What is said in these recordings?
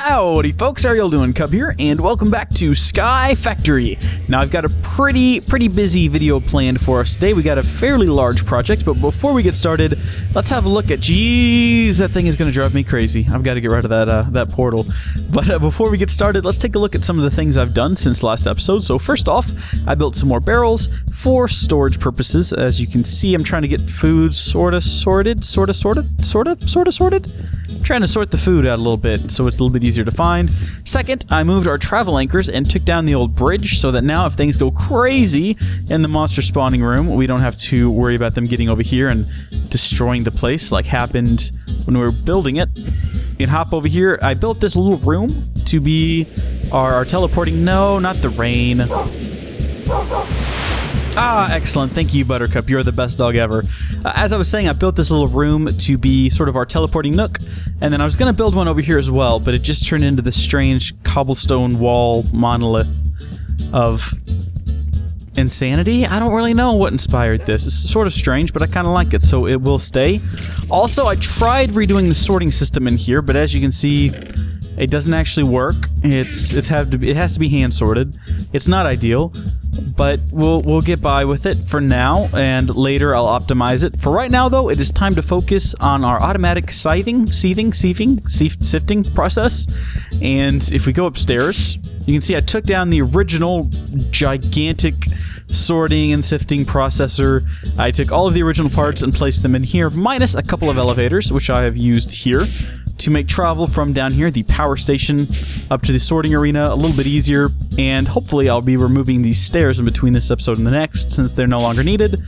Howdy folks, how y'all doing? Cub here, and welcome back to Sky Factory. Now I've got a pretty busy video planned for us today. We got a fairly large project, but before we get started, let's have a look at, geez, that thing is going to drive me crazy. I've got to get rid of that portal. But before we get started, let's take a look at some of the things I've done since last episode. So first off, I built some more barrels for storage purposes. As you can see, I'm trying to get food sorted. Trying to sort the food out a little bit so it's a little bit easier to find. Second, I moved our travel anchors and took down the old bridge so that now if things go crazy in the monster spawning room, we don't have to worry about them getting over here and destroying the place like happened when we were building it. You can hop over here. I built this little room to be our teleporting... No, not the rain. Ah, excellent. Thank you, Buttercup. You're the best dog ever. As I was saying, I built this little room to be sort of our teleporting nook, and then I was going to build one over here as well, but it just turned into this strange cobblestone wall monolith of insanity. I don't really know what inspired this. It's sort of strange, but I kind of like it, so it will stay. Also, I tried redoing the sorting system in here, but as you can see, it doesn't actually work. It has to be hand sorted. It's not ideal, but we'll get by with it for now, and later I'll optimize it. For right now, though, it is time to focus on our automatic sifting process. And if we go upstairs, you can see I took down the original gigantic sorting and sifting processor. I took all of the original parts and placed them in here, minus a couple of elevators, which I have used here to make travel from down here, the power station, up to the sorting arena a little bit easier, and hopefully I'll be removing these stairs in between this episode and the next since they're no longer needed.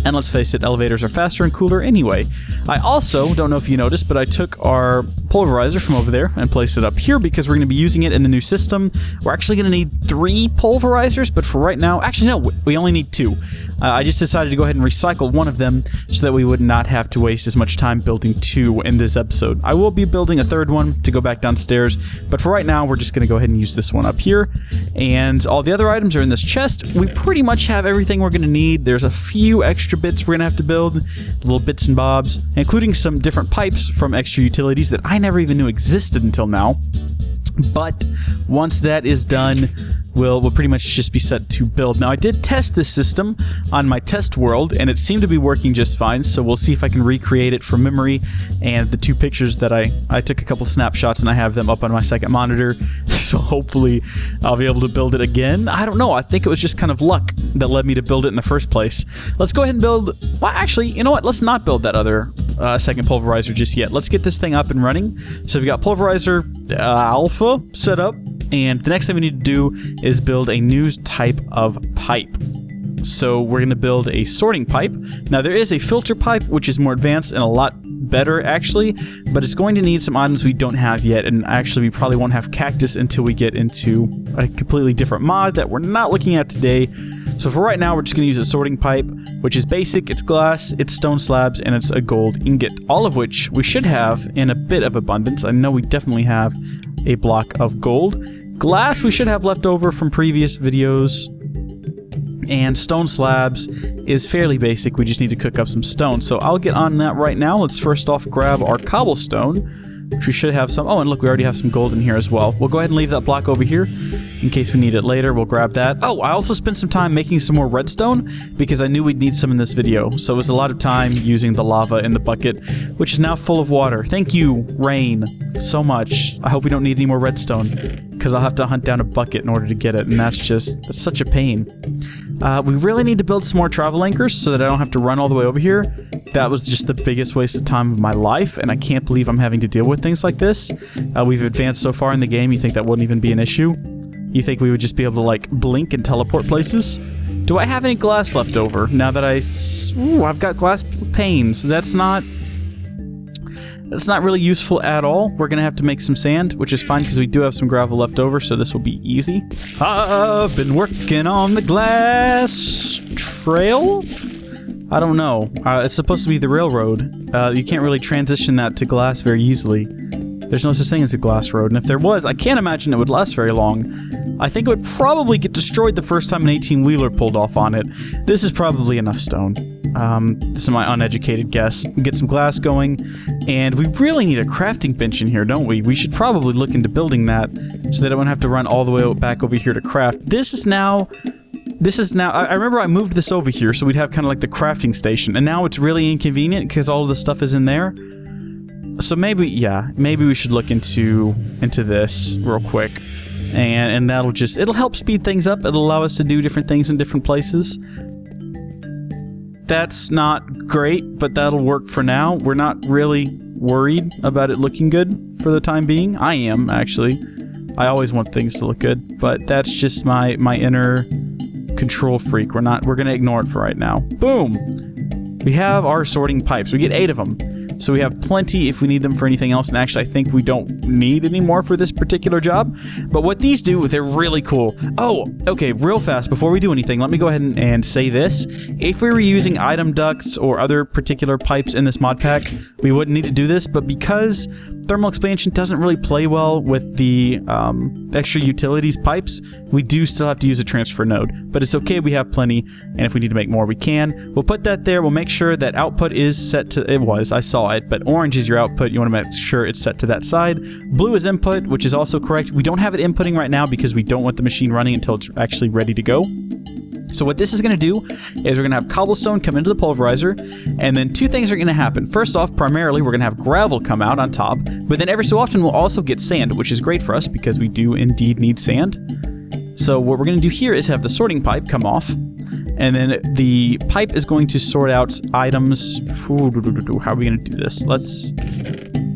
And let's face it, elevators are faster and cooler anyway. I also, don't know if you noticed, but I took our pulverizer from over there and placed it up here because we're going to be using it in the new system. We're actually going to need 3 pulverizers, but for right now, actually no, we only need 2. I just decided to go ahead and recycle one of them so that we would not have to waste as much time building 2 in this episode. I will be building a 3rd one to go back downstairs, but for right now, we're just going to go ahead and use this one up here. And all the other items are in this chest. We pretty much have everything we're going to need. There's a few extra bits we're going to have to build, little bits and bobs, including some different pipes from extra utilities that I never even knew existed until now. But once that is done, we'll pretty much just be set to build. Now, I did test this system on my test world, and it seemed to be working just fine, so we'll see if I can recreate it from memory. And the 2 pictures that I took a couple snapshots, and I have them up on my second monitor, so hopefully I'll be able to build it again. I don't know, I think it was just kind of luck that led me to build it in the first place. Let's go ahead and build... Well, actually, you know what? Let's not build that other second pulverizer just yet. Let's get this thing up and running. So we've got pulverizer alpha set up, and the next thing we need to do is build a new type of pipe. So we're going to build a sorting pipe. Now there is a filter pipe, which is more advanced and a lot better actually, but it's going to need some items we don't have yet, and actually we probably won't have cactus until we get into a completely different mod that we're not looking at today. So for right now, we're just going to use a sorting pipe, which is basic. It's glass, it's stone slabs, and it's a gold ingot, all of which we should have in a bit of abundance. I know we definitely have a block of gold. Glass we should have left over from previous videos, and stone slabs is fairly basic. We just need to cook up some stone. So I'll get on that right now. Let's first off grab our cobblestone, which we should have some. Oh, and look, we already have some gold in here as well. We'll go ahead and leave that block over here in case we need it later. We'll grab that. Oh, I also spent some time making some more redstone because I knew we'd need some in this video. So it was a lot of time using the lava in the bucket, which is now full of water. Thank you, rain, so much. I hope we don't need any more redstone because I'll have to hunt down a bucket in order to get it, and that's such a pain. We really need to build some more travel anchors so that I don't have to run all the way over here. That was just the biggest waste of time of my life, and I can't believe I'm having to deal with things like this. We've advanced so far in the game, you think that wouldn't even be an issue? You think we would just be able to, like, blink and teleport places? Do I have any glass left over now that I've got glass panes. That's not really useful at all. We're going to have to make some sand, which is fine because we do have some gravel left over, so this will be easy. I've been working on the glass trail? I don't know. It's supposed to be the railroad. You can't really transition that to glass very easily. There's no such thing as a glass road, and if there was, I can't imagine it would last very long. I think it would probably get destroyed the first time an 18-wheeler pulled off on it. This is probably enough stone. This is my uneducated guess. Get some glass going, and we really need a crafting bench in here, don't we? We should probably look into building that so that I won't have to run all the way back over here to craft. This is now, I remember I moved this over here so we'd have kind of like the crafting station, and now it's really inconvenient because all of the stuff is in there. So maybe, yeah, maybe we should look into this real quick, and that'll just, it'll help speed things up. It'll allow us to do different things in different places. That's not great, but that'll work for now. We're not really worried about it looking good for the time being. I am, actually. I always want things to look good, but that's just my inner control freak. We're gonna ignore it for right now. Boom! We have our sorting pipes. We get 8 of them. So we have plenty if we need them for anything else, and actually I think we don't need any more for this particular job. But what these do, they're really cool. Oh, okay, real fast, before we do anything, let me go ahead and say this. If we were using item ducts or other particular pipes in this mod pack, we wouldn't need to do this, but because thermal expansion doesn't really play well with the extra utilities pipes, we do still have to use a transfer node. But it's okay, we have plenty, and if we need to make more, we can. We'll put that there. We'll make sure that output is set to, I saw it, but orange is your output. You want to make sure it's set to that side. Blue is input, which is also correct. We don't have it inputting right now because we don't want the machine running until it's actually ready to go. So what this is going to do is we're going to have cobblestone come into the pulverizer, and then 2 things are going to happen. First off, primarily, we're going to have gravel come out on top, but then every so often we'll also get sand, which is great for us because we do indeed need sand. So what we're going to do here is have the sorting pipe come off, and then the pipe is going to sort out items. How are we going to do this? Let's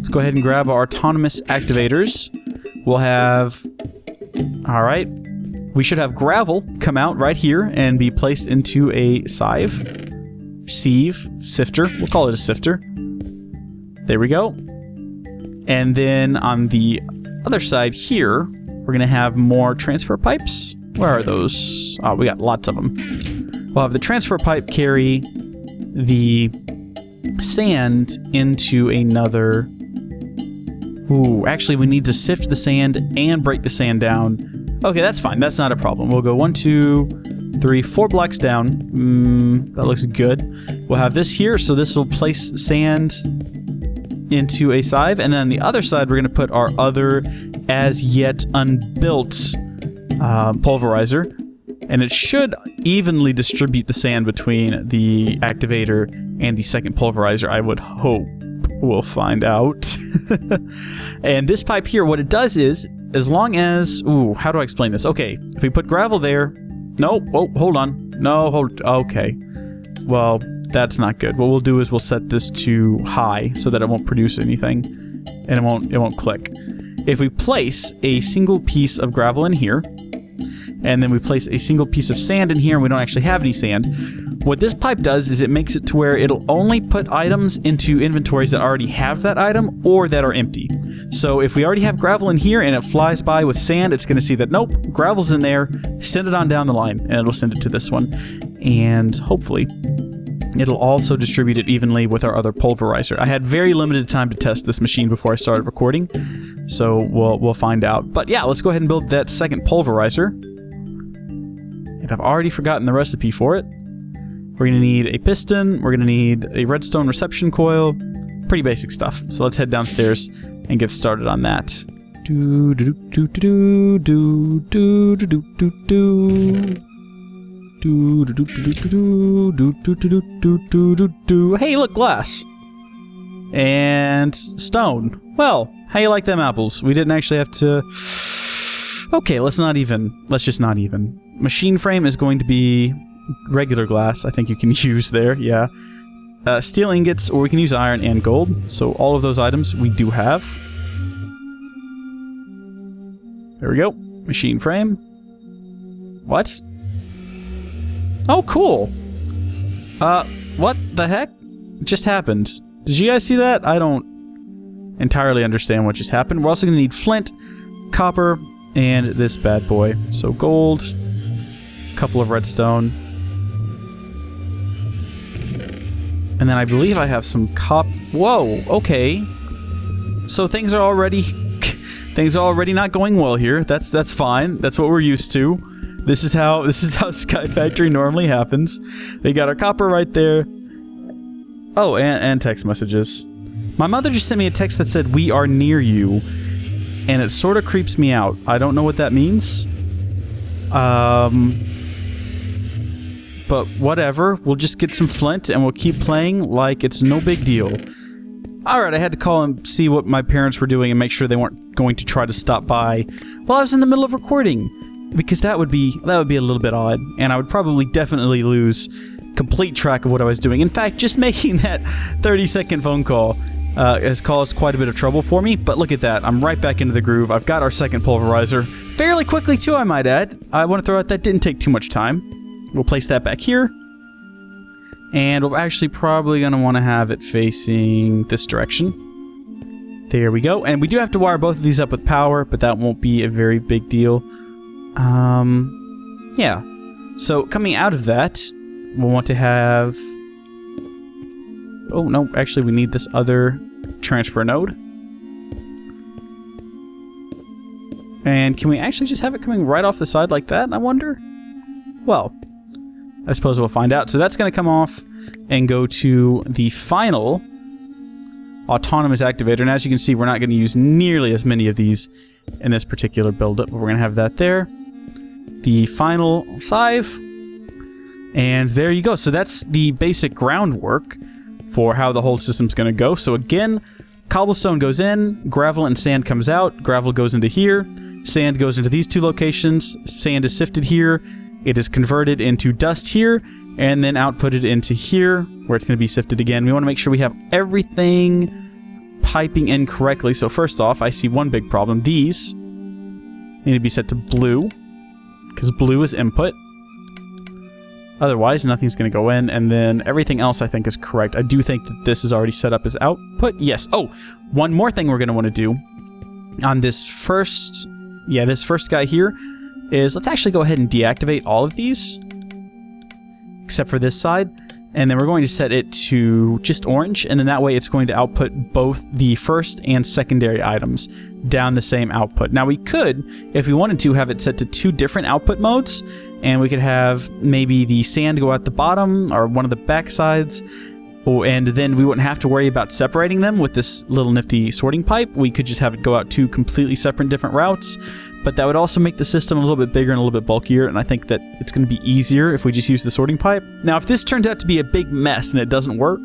go ahead and grab our autonomous activators. We'll have... All right. We should have gravel come out right here and be placed into a sifter. We'll call it a sifter. There we go. And then on the other side here, we're going to have more transfer pipes. Where are those? Oh, we got lots of them. We'll have the transfer pipe carry the sand into another... Ooh, actually we need to sift the sand and break the sand down. Okay, that's fine. That's not a problem. We'll go 1, 2, 3, 4 blocks down. That looks good. We'll have this here, so this will place sand into a sieve, and then on the other side, we're going to put our other as yet unbuilt pulverizer, and it should evenly distribute the sand between the activator and the second pulverizer, I would hope. We'll find out. And this pipe here, what it does is, as long as... Ooh, how do I explain this? Okay, if we put gravel there... No, oh, hold on. No, hold... Okay. Well, that's not good. What we'll do is we'll set this to high so that it won't produce anything. And it won't click. If we place a single piece of gravel in here, and then we place a single piece of sand in here, and we don't actually have any sand, what this pipe does is it makes it to where it'll only put items into inventories that already have that item or that are empty. So if we already have gravel in here and it flies by with sand, it's going to see that, nope, gravel's in there, send it on down the line, and it'll send it to this one. And hopefully, it'll also distribute it evenly with our other pulverizer. I had very limited time to test this machine before I started recording, so we'll find out. But yeah, let's go ahead and build that second pulverizer. And I've already forgotten the recipe for it. We're going to need a piston, we're going to need a redstone reception coil, pretty basic stuff. So let's head downstairs and get started on that. Hey, look, glass! And stone. Well, how you like them apples? We didn't actually have to... Okay, let's just not even. Machine frame is going to be regular glass, I think you can use there, yeah. Steel ingots, or we can use iron and gold. So all of those items we do have. There we go. Machine frame. What? Oh, cool. What the heck just happened? Did you guys see that? I don't entirely understand what just happened. We're also going to need flint, copper, and this bad boy. So gold, a couple of redstone. And then I believe I have some Whoa, okay. So things are already not going well here. That's fine. That's what we're used to. This is how Sky Factory normally happens. We got our copper right there. Oh, and text messages. My mother just sent me a text that said, "We are near you," and it sort of creeps me out. I don't know what that means. But whatever. We'll just get some flint and we'll keep playing like it's no big deal. Alright, I had to call and see what my parents were doing and make sure they weren't going to try to stop by while I was in the middle of recording. Because that would be a little bit odd, and I would probably definitely lose complete track of what I was doing. In fact, just making that 30-second phone call has caused quite a bit of trouble for me, but look at that. I'm right back into the groove. I've got our second pulverizer. Fairly quickly, too, I might add. I want to throw out that didn't take too much time. We'll place that back here. And we're actually probably going to want to have it facing this direction. There we go. And we do have to wire both of these up with power, but that won't be a very big deal. Yeah. So coming out of that, we'll want to have... Oh, no. Actually, we need this other transfer node. And can we actually just have it coming right off the side like that, I wonder? Well, I suppose we'll find out. So that's going to come off and go to the final autonomous activator. And as you can see, we're not going to use nearly as many of these in this particular build-up, but we're going to have that there. The final sieve. And there you go. So that's the basic groundwork for how the whole system's going to go. So again, cobblestone goes in, gravel and sand comes out, gravel goes into here, sand goes into these two locations, sand is sifted here, it is converted into dust here, and then outputted into here, where it's going to be sifted again. We want to make sure we have everything piping in correctly. So first off, I see one big problem. These need to be set to blue, because blue is input. Otherwise, nothing's going to go in, and then everything else I think is correct. I do think that this is already set up as output. Yes. Oh, one more thing we're going to want to do on this first guy here is let's actually go ahead and deactivate all of these, except for this side, and then we're going to set it to just orange, and then that way it's going to output both the first and secondary items down the same output. Now we could, if we wanted to, have it set to two different output modes, and we could have maybe the sand go out the bottom or one of the back sides, and then we wouldn't have to worry about separating them with this little nifty sorting pipe. We could just have it go out two completely separate different routes, but that would also make the system a little bit bigger and a little bit bulkier, and I think that it's going to be easier if we just use the sorting pipe. Now, if this turns out to be a big mess and it doesn't work,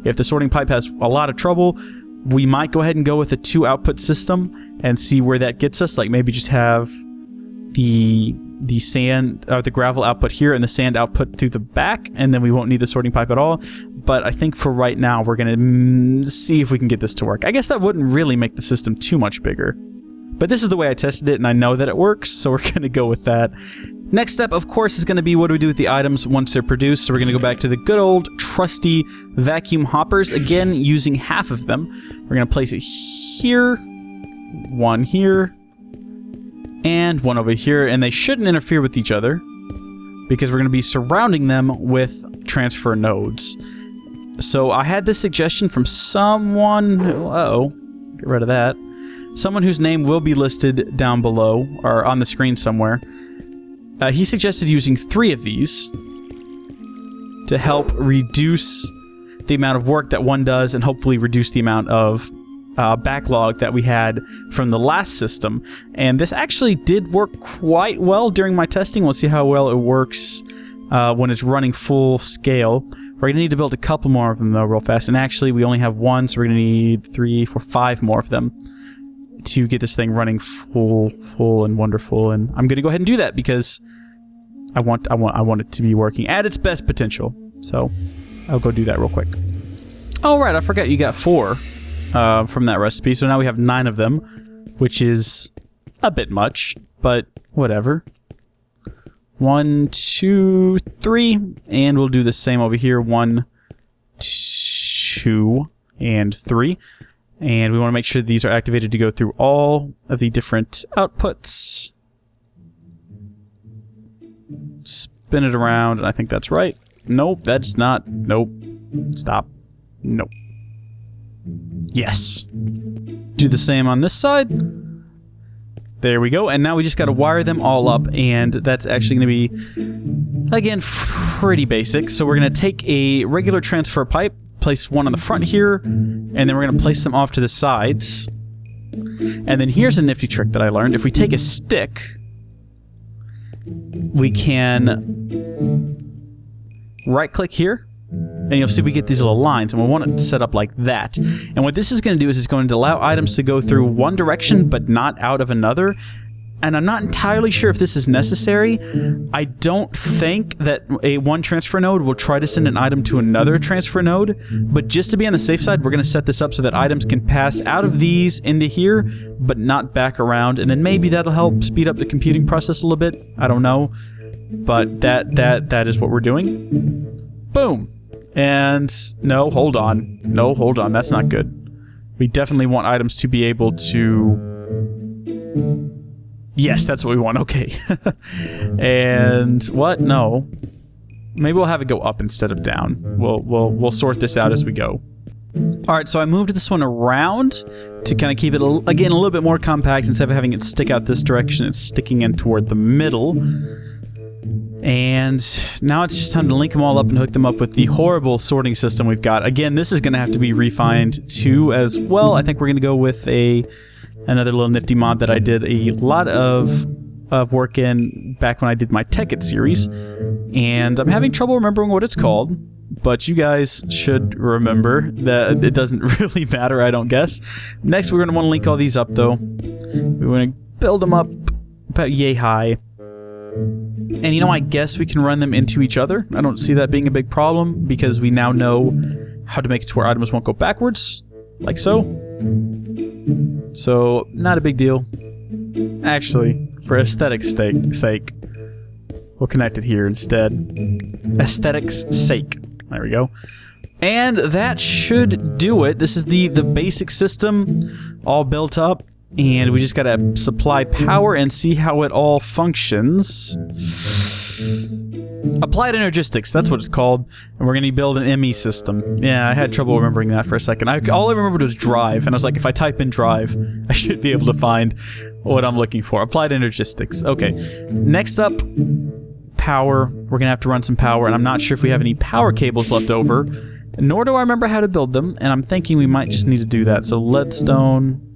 if the sorting pipe has a lot of trouble, we might go ahead and go with a two-output system and see where that gets us. Like maybe just have the sand or the gravel output here and the sand output through the back, and then we won't need the sorting pipe at all. But I think for right now, we're going to see if we can get this to work. I guess that wouldn't really make the system too much bigger. But this is the way I tested it, and I know that it works, so we're going to go with that. Next step, of course, is going to be what do we do with the items once they're produced. So we're going to go back to the good old trusty vacuum hoppers, again, using half of them. We're going to place it here, one here, and one over here, and they shouldn't interfere with each other because we're going to be surrounding them with transfer nodes. So I had this suggestion from someone, get rid of that. Someone whose name will be listed down below or on the screen somewhere. He suggested using 3 of these to help reduce the amount of work that one does and hopefully reduce the amount of backlog that we had from the last system. And this actually did work quite well during my testing. We'll see how well it works when it's running full scale. We're going to need to build a couple more of them though real fast. And actually we only have 1, so we're going to need 3, 4, 5 more of them to get this thing running full and wonderful. And I'm going to go ahead and do that because I want it to be working at its best potential. So I'll go do that real quick. Oh right, I forgot you got 4 from that recipe. So now we have 9 of them, which is a bit much, but whatever. 1, 2, 3, and we'll do the same over here. 1, 2, and 3. And we want to make sure these are activated to go through all of the different outputs. Spin it around, and I think that's right. Nope, that's not. Nope. Stop. Nope. Yes. do the same on this side. There we go. And now we just got to wire them all up, and that's actually going to be, again, pretty basic. So we're going to take a regular transfer pipe, place one on the front here, and then we're going to place them off to the sides. And then here's a nifty trick that I learned. If we take a stick, we can right-click here, and you'll see we get these little lines, and we want it set up like that. And what this is going to do is it's going to allow items to go through one direction but not out of another. And I'm not entirely sure if this is necessary. I don't think that one transfer node will try to send an item to another transfer node, but just to be on the safe side, we're going to set this up so that items can pass out of these into here, but not back around, and then maybe that'll help speed up the computing process a little bit. I don't know, but that is what we're doing. Boom. And no, hold on. No, hold on. That's not good. We definitely want items to be able to... Yes, that's what we want. Okay. And what? No. Maybe we'll have it go up instead of down. We'll sort this out as we go. All right, so I moved this one around to kind of keep it, again, a little bit more compact. Instead of having it stick out this direction, it's sticking in toward the middle. And now it's just time to link them all up and hook them up with the horrible sorting system we've got. Again, this is going to have to be refined too as well. I think we're going to go with another little nifty mod that I did a lot of work in back when I did my Tech It series. And I'm having trouble remembering what it's called, but you guys should remember that it doesn't really matter, I don't guess. Next, we're going to want to link all these up, though. We're going to build them up about yay high. And you know, I guess we can run them into each other. I don't see that being a big problem because we now know how to make it to where items won't go backwards, like so. So, not a big deal. Actually, for aesthetics' sake, we'll connect it here instead. Aesthetics' sake. There we go. And that should do it. This is the basic system all built up. And we just gotta supply power and see how it all functions. Applied Energistics, that's what it's called. And we're gonna build an ME system. Yeah, I had trouble remembering that for a second. All I remembered was drive, and I was like, if I type in drive, I should be able to find what I'm looking for. Applied Energistics. Okay. Next up, power. We're gonna have to run some power, and I'm not sure if we have any power cables left over, nor do I remember how to build them, and I'm thinking we might just need to do that. So leadstone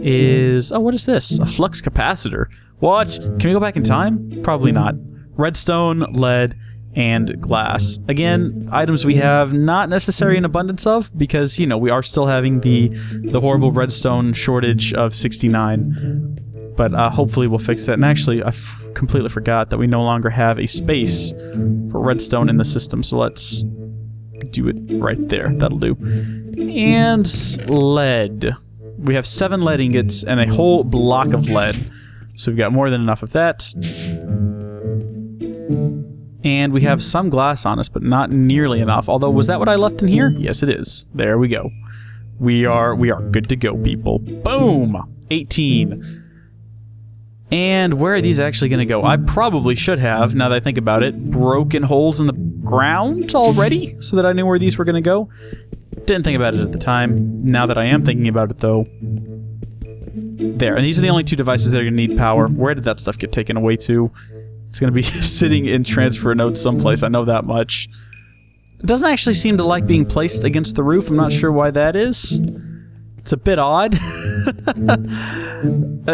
is... Oh, what is this? A flux capacitor. What? Can we go back in time? Probably not. Redstone, lead, and glass. Again, items we have not necessarily an abundance of because, you know, we are still having the horrible redstone shortage of 69. But hopefully we'll fix that. And actually, I completely forgot that we no longer have a space for redstone in the system. So let's do it right there. That'll do. And lead. We have 7 lead ingots and a whole block of lead. So we've got more than enough of that. And we have some glass on us, but not nearly enough. Although, was that what I left in here? Yes, it is. There we go. We are good to go, people. Boom! 18. And where are these actually going to go? I probably should have, now that I think about it, broken holes in the ground already so that I knew where these were going to go. Didn't think about it at the time. Now that I am thinking about it, though. There. And these are the only 2 devices that are going to need power. Where did that stuff get taken away to? It's going to be sitting in transfer nodes someplace. I know that much. It doesn't actually seem to like being placed against the roof. I'm not sure why that is. It's a bit odd.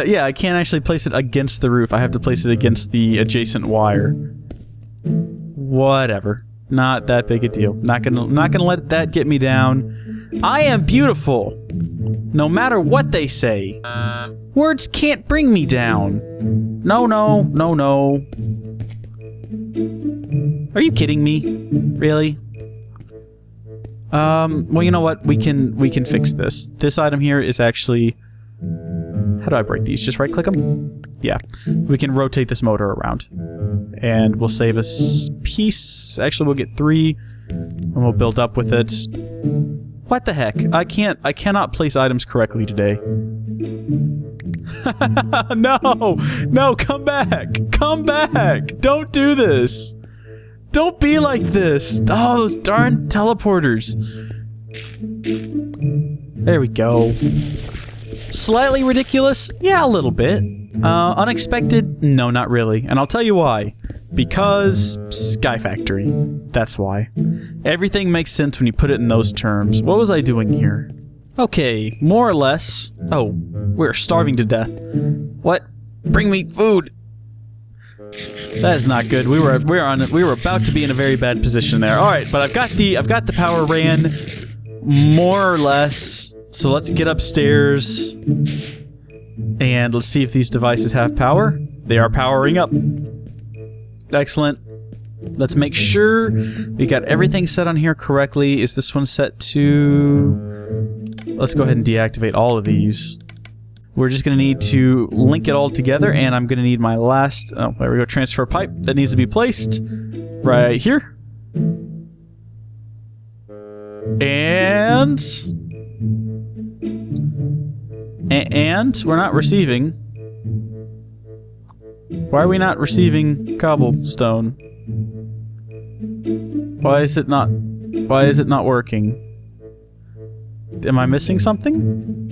Yeah, I can't actually place it against the roof. I have to place it against the adjacent wire. Whatever. Not that big a deal. Not gonna let that get me down. I am beautiful, no matter what they say. Words can't bring me down. No, no, no, no. Are you kidding me? Really? Well, you know what? We can fix this. This item here is actually... How do I break these? Just right-click them? Yeah. We can rotate this motor around. And we'll save a piece. Actually, we'll get 3. And we'll build up with it. What the heck? I cannot place items correctly today. No! No, come back! Come back! Don't do this! Don't be like this! Oh, those darn teleporters! There we go. Slightly ridiculous? Yeah, a little bit. Unexpected? No, not really. And I'll tell you why. Because Sky Factory. That's why. Everything makes sense when you put it in those terms. What was I doing here? Okay, more or less. Oh, we're starving to death. What? Bring me food. That is not good. We were about to be in a very bad position there. All right, but I've got the power ran more or less. So let's get upstairs and let's see if these devices have power. They are powering up. Excellent. Let's make sure we got everything set on here correctly. Is this one set to... Let's go ahead and deactivate all of these. We're just going to need to link it all together, and I'm going to need my last... Oh, there we go. Transfer pipe that needs to be placed right here. And we're not receiving. Why are we not receiving cobblestone? Why is it not working? Am I missing something?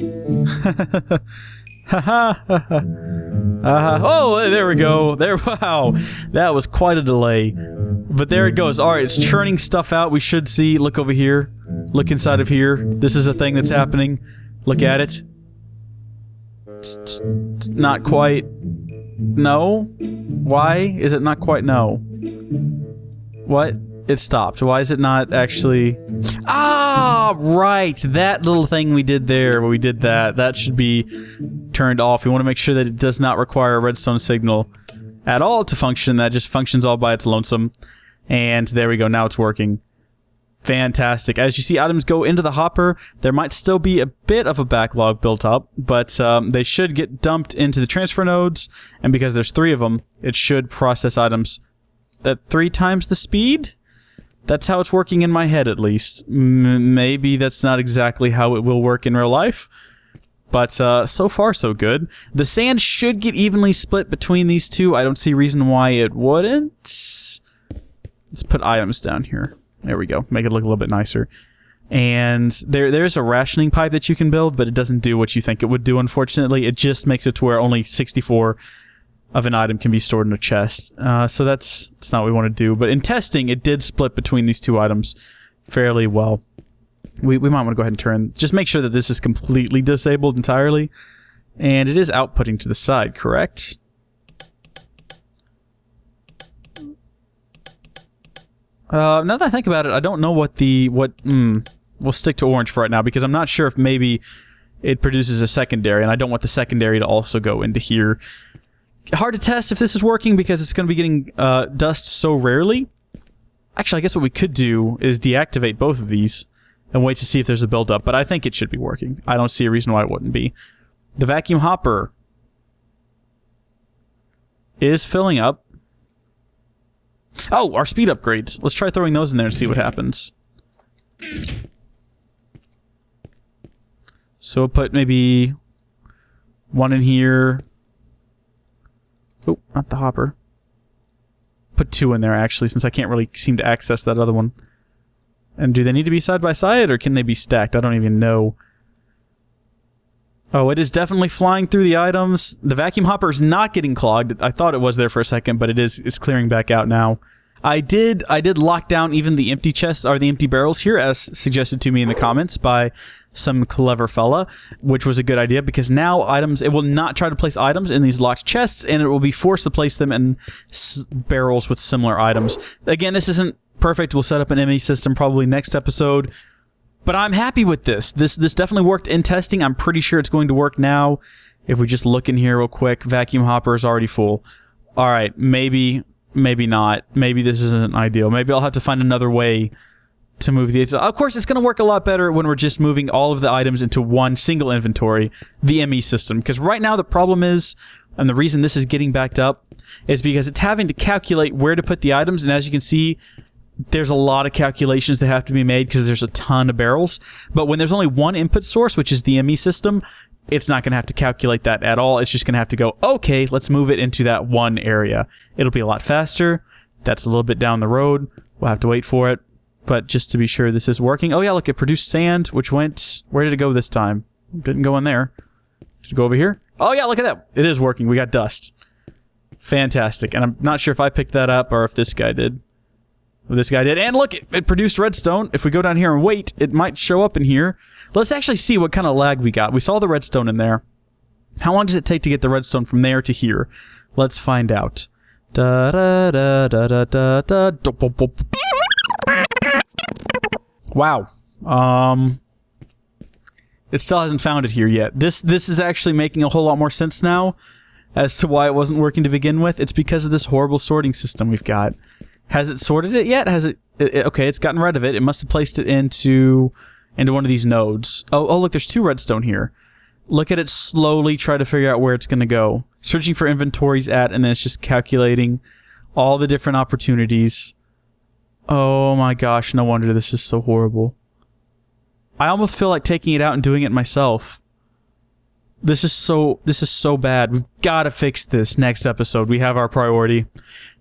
Oh, there we go. There, wow. That was quite a delay. But there it goes. All right, it's churning stuff out. We should see. Look over here. Look inside of here. This is a thing that's happening. Look at it. It's not quite. No. Why is it not quite no? What? It stopped. Why is it not actually... Ah, right. That little thing we did there, where we did that, that should be turned off. We want to make sure that it does not require a redstone signal at all to function. That just functions all by its lonesome. And there we go. Now it's working. Fantastic. As you see items go into the hopper, there might still be a bit of a backlog built up, but they should get dumped into the transfer nodes, and because there's 3 of them, it should process items at 3 times the speed? That's how it's working in my head, at least. Maybe that's not exactly how it will work in real life, but so far so good. The sand should get evenly split between these two. I don't see a reason why it wouldn't. Let's put items down here. There we go. Make it look a little bit nicer. And there's a rationing pipe that you can build, but it doesn't do what you think it would do, unfortunately. It just makes it to where only 64 of an item can be stored in a chest. So that's not what we want to do. But in testing, it did split between these 2 items fairly well. We might want to go ahead and turn... Just make sure that this is completely disabled entirely. And it is outputting to the side, correct? Now that I think about it, I don't know what we'll stick to orange for right now, because I'm not sure if maybe it produces a secondary, and I don't want the secondary to also go into here. Hard to test if this is working, because it's going to be getting dust so rarely. Actually, I guess what we could do is deactivate both of these and wait to see if there's a buildup, but I think it should be working. I don't see a reason why it wouldn't be. The vacuum hopper is filling up. Oh, our speed upgrades. Let's try throwing those in there and see what happens. So we'll put maybe 1 in here. Oh, not the hopper. Put 2 in there, actually, since I can't really seem to access that other one. And do they need to be side by side, or can they be stacked? I don't even know. Oh, it is definitely flying through the items. The vacuum hopper is not getting clogged. I thought it was there for a second, but it's clearing back out now. I did lock down even the empty chests, or the empty barrels here, as suggested to me in the comments by some clever fella, which was a good idea, because now items, it will not try to place items in these locked chests, and it will be forced to place them in barrels with similar items. Again, this isn't perfect. We'll set up an ME system probably next episode. But I'm happy with this. This definitely worked in testing. I'm pretty sure it's going to work now. If we just look in here real quick, vacuum hopper is already full. All right, maybe not. Maybe this isn't ideal. Maybe I'll have to find another way to move these. Of course, it's going to work a lot better when we're just moving all of the items into one single inventory, the ME system. Because right now the problem is, and the reason this is getting backed up, is because it's having to calculate where to put the items. And as you can see, there's a lot of calculations that have to be made because there's a ton of barrels. But when there's only one input source, which is the ME system, it's not going to have to calculate that at all. It's just going to have to go, okay, let's move it into that one area. It'll be a lot faster. That's a little bit down the road. We'll have to wait for it. but just to be sure this is working. Oh yeah, look, it produced sand, which went... Where did it go this time? Didn't go in there. Did it go over here? Oh yeah, look at that. It is working. We got dust. Fantastic. And I'm not sure if I picked that up or if this guy did. Well, this guy did. And look, it produced redstone. If we go down here and wait, it might show up in here. Let's actually see what kind of lag we got. We saw the redstone in there. How long does it take to get the redstone from there to here? Let's find out. Da da da da da da da. Wow. It still hasn't found it here yet. This is actually making a whole lot more sense now as to why it wasn't working to begin with. It's because of this horrible sorting system we've got. Has it sorted it yet? Has it okay, it's gotten rid of it. It must have placed it into one of these nodes. Oh, look, there's 2 redstone here. Look at it slowly try to figure out where it's going to go. Searching for inventories at, and then it's just calculating all the different opportunities. Oh my gosh, no wonder this is so horrible. I almost feel like taking it out and doing it myself. This is so bad. We've got to fix this next episode. We have our priority.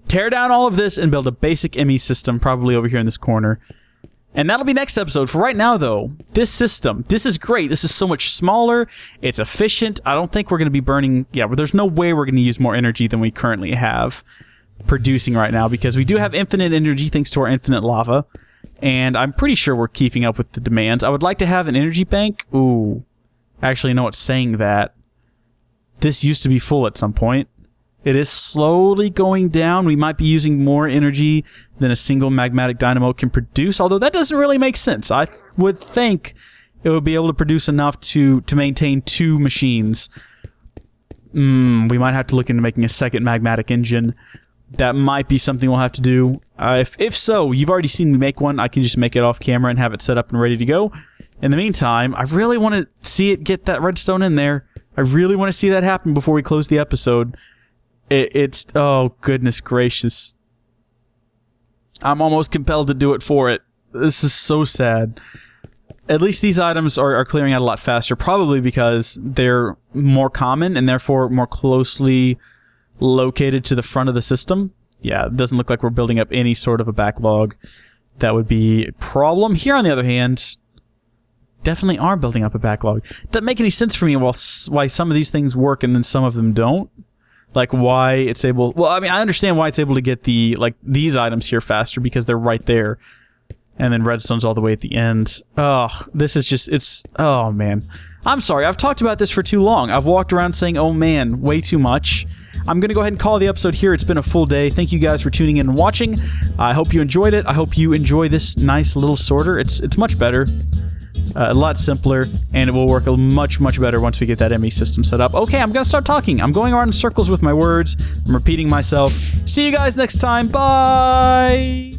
Tear down all of this and build a basic ME system, probably over here in this corner. And that'll be next episode. For right now, though, this system, this is great. This is so much smaller. It's efficient. I don't think we're going to be burning... Yeah, there's no way we're going to use more energy than we currently have producing right now, because we do have infinite energy thanks to our infinite lava. And I'm pretty sure we're keeping up with the demands. I would like to have an energy bank. Ooh. Actually, no, it's saying that. This used to be full at some point. It is slowly going down. We might be using more energy than a single magmatic dynamo can produce, although that doesn't really make sense. I would think it would be able to produce enough to maintain 2 machines. We might have to look into making a second magmatic engine. That might be something we'll have to do. If so, you've already seen me make one. I can just make it off camera and have it set up and ready to go. In the meantime, I really want to see it get that redstone in there. I really want to see that happen before we close the episode. It's... Oh, goodness gracious. I'm almost compelled to do it for it. This is so sad. At least these items are clearing out a lot faster, probably because they're more common and therefore more closely located to the front of the system. Yeah, it doesn't look like we're building up any sort of a backlog. That would be a problem. Here, on the other hand, definitely are building up a backlog. Doesn't make any sense for me why some of these things work and then some of them don't. Like why it's able... Well, I mean, I understand why it's able to get the these items here faster because they're right there. And then redstone's all the way at the end. Oh, this is just... It's... Oh, man. I'm sorry. I've talked about this for too long. I've walked around saying, oh, man, way too much. I'm going to go ahead and call the episode here. It's been a full day. Thank you guys for tuning in and watching. I hope you enjoyed it. I hope you enjoy this nice little sorter. It's much better. A lot simpler, and it will work much, much better once we get that ME system set up. Okay, I'm going to start talking. I'm going around in circles with my words. I'm repeating myself. See you guys next time. Bye!